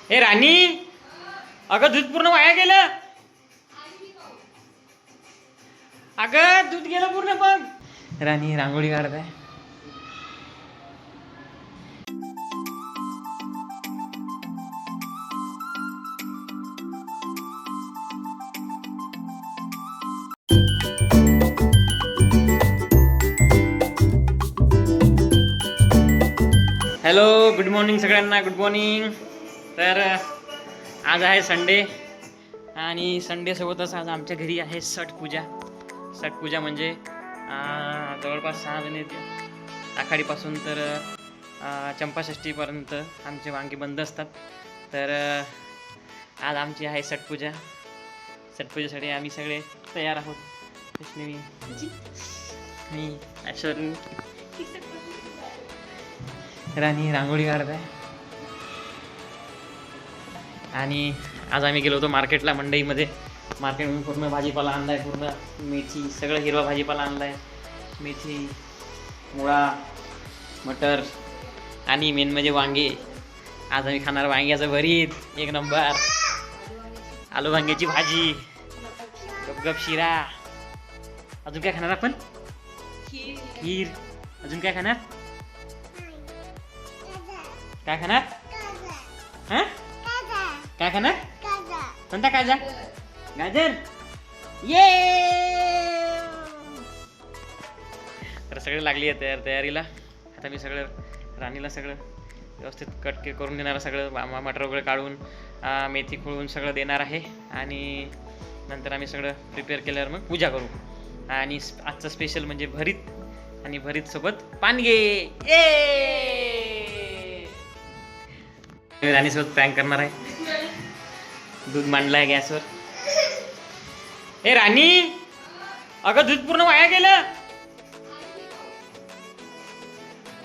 ए राणी, अगं दूध पूर्ण वाया गेलं. अगं दूध गेलं पूर्ण बघ. राणी रांगोळी काढत आहे. हॅलो, गुड मॉर्निंग सगळ्यांना. Good morning. तर आज आहे संडे आणि संडेसोबतच आज आमच्या घरी आहे छठपूजा. छठपूजा म्हणजे जवळपास 6 महिने आखाडीपासून तर चंपाषष्ठीपर्यंत आमचे वांगे बंद असतात. तर आज आमची आहे छठपूजा. छठपूजेसाठी आम्ही सगळे तयार आहोत. कृष्णवी, मी, ऐश्वर्य, राणी रांगोळी काढत आहे. आणि आज आम्ही गेलो होतो मार्केटला, मंडईमध्ये. मार्केटमधून पूर्ण भाजीपाला आणलाय, पूर्ण मेथी, सगळं हिरवा भाजीपाला आणलाय. मेथी, मुळा, मटर आणि मेन म्हणजे वांगे. आज आम्ही खाणार वांग्याचं भरीत, एक नंबर. आलू वांग्याची भाजी, गपगप शिरा. अजून काय खाणार आपण? खीर. अजून काय खाणार? काय खाणार? हा, काय खाणार? कोणता काजा? गाजर. ये. तर सगळे लागली आहे तयारीला. आता मी सगळं राणीला सगळं व्यवस्थित कट करून देणार. सगळं मटर वगैरे काढून, मेथी खोळून सगळं देणार आहे. आणि नंतर आम्ही सगळं प्रिपेअर केल्यावर मग पूजा करू. आणि आजचं स्पेशल म्हणजे भरीत, आणि भरीत सोबत पानगे. राणीसोबत प्रँक करणार आहे. दूध मांडलाय गॅसवर. ए राणी, अगं दूध पूर्ण वाया गेलं.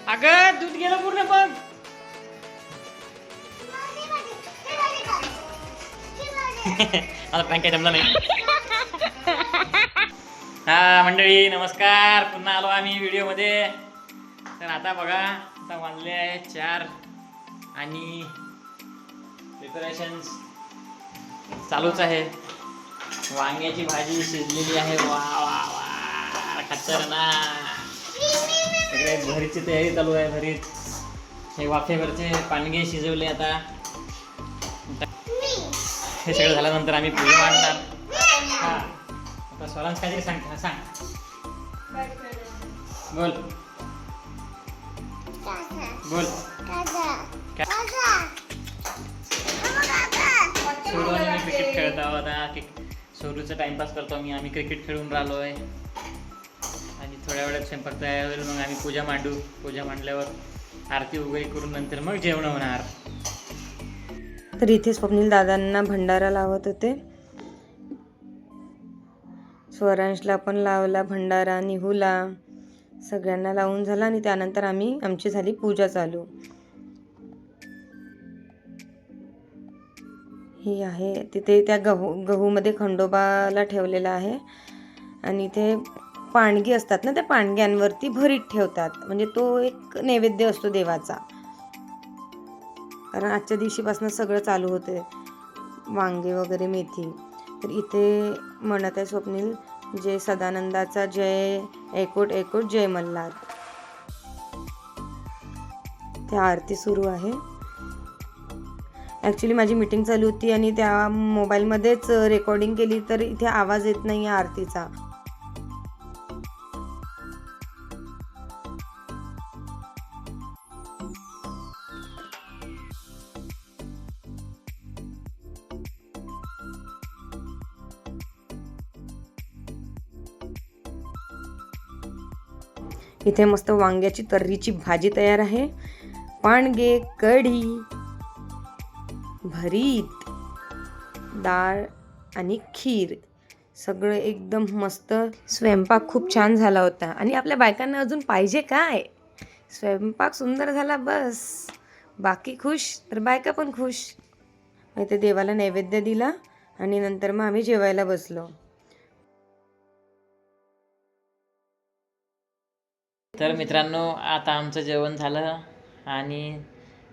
अगं दूध गेलं पूर्ण बघ. आता प्रँक काय जमला नाही. हा मंडळी, नमस्कार. पुन्हा आलो आम्ही व्हिडिओमध्ये. तर आता बघा, आता वाजले आहे 4 आणि प्रिपरेशन्स चालूच आहे. वांग्याची भाजी शिजलेली आहे. वा वा वा, खतरनाक. सगळे भरीची तयारी चालू आहे. भरीत, हे वाफेवरचे पानगे शिजवले. आता हे सगळं झाल्यानंतर आम्ही पूजा मांडणार. हा, आता स्वरांश काहीतरी सांग. सांग, बोल बोल. सोरू आणि मी क्रिकेट खेळत आहोत. आता सोरूचा टाइमपास करतो आम्ही क्रिकेट खेळून राहिलो आहे. आणि थोड्या वेळात स्वयंपाक तयार होईल. मग आम्ही पूजा मांडू. पूजा मांडल्यावर आरती वगैरे करून नंतर मग जेवण होणार. तर इथे स्वप्नील दादांना भंडारा लावत होते. स्वरांशला पण लावला भंडारा, निहूला, सगळ्यांना लावून झाला. आणि त्यानंतर आमची झाली पूजा चालू. ही आहे तिथे त्या गहूमध्ये खंडोबाला ठेवलेला आहे. आणि इथे पाणगी असतात ना, त्या पाणग्यांवरती भरीत ठेवतात. म्हणजे तो एक नैवेद्य असतो देवाचा. कारण आजच्या दिवशीपासून सगळं चालू होते, वांगे वगैरे, मेथी. तर इथे म्हणत आहे स्वप्नील, जय सदानंदाचा जय, एकोट एकोट जय मल्हार. त्या आरती सुरू आहे. ॲक्च्युली माझी मीटिंग चालू होती आणि त्या मोबाईलमध्येच रेकॉर्डिंग केली, तर इथे आवाज येत नाही आहे आरतीचा. इथे मस्त वांग्याची तर्रीची भाजी तयार आहे. पाणगे, कढी, भरीत, डाळ आणि खीर, सगळं एकदम मस्त. स्वयंपाक खूप छान झाला होता. आणि आपल्या बायकांना अजून पाहिजे काय? स्वयंपाक सुंदर झाला बस. बाकी खुश तर बायका पण खुश. इथे देवाला नैवेद्य दिला आणि नंतर मग आम्ही जेवायला बसलो. तर मित्रांनो, आता आमचं जेवण झालं आणि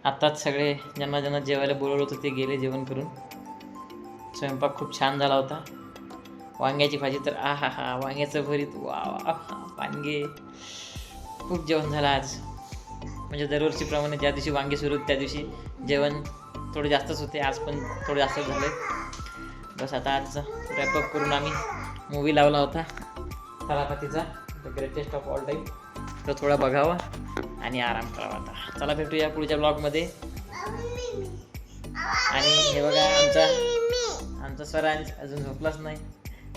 आत्ताच सगळे ज्यांना ज्यांना जेवायला बोलवलं होतं ते गेले जेवण करून. स्वयंपाक खूप छान झाला होता. वांग्याची भाजी तर आहा हा, वांग्याचं भरीत वा वा, वांगे. खूप जेवण झालं आज. म्हणजे दरवर्षीप्रमाणे ज्या दिवशी वांगे सुरू होते त्या दिवशी जेवण थोडे जास्तच होते. आज पण थोडे जास्तच झाले. बस आता आज रॅपअप करून आम्ही मूवी लावला होता थलापतीचा, the greatest of all time. तो थोडा बघावा आणि आराम करावा. आता चला भेटूया पुढच्या ब्लॉगमध्ये. आणि हे बघा आमचा स्वरांश अजून झोपलाच नाही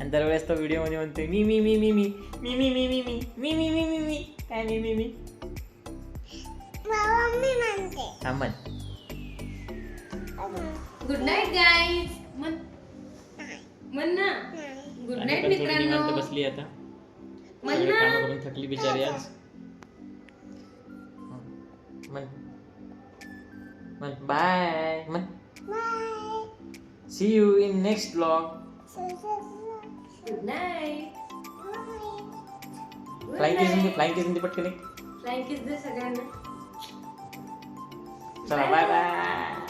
आणि दरवेळेस तो व्हिडिओमध्ये म्हणतोय मी मी मी मी मी मी मी मी मी मी मी मी मी मी मी काय मी मी मी हा म्हण. Good night guys. म्हण ना गुड नाईट मित्रांनो. बसली आता म्हण सगळे ना. कामं करून थकली बिचारी आज. म्हण म्हण बाय म्हण. See you in next blog. Good night. Flying kiss Hindi पटकन एक. फ्लाइंग किस दे सगळ्यांना. चला बाय बाय.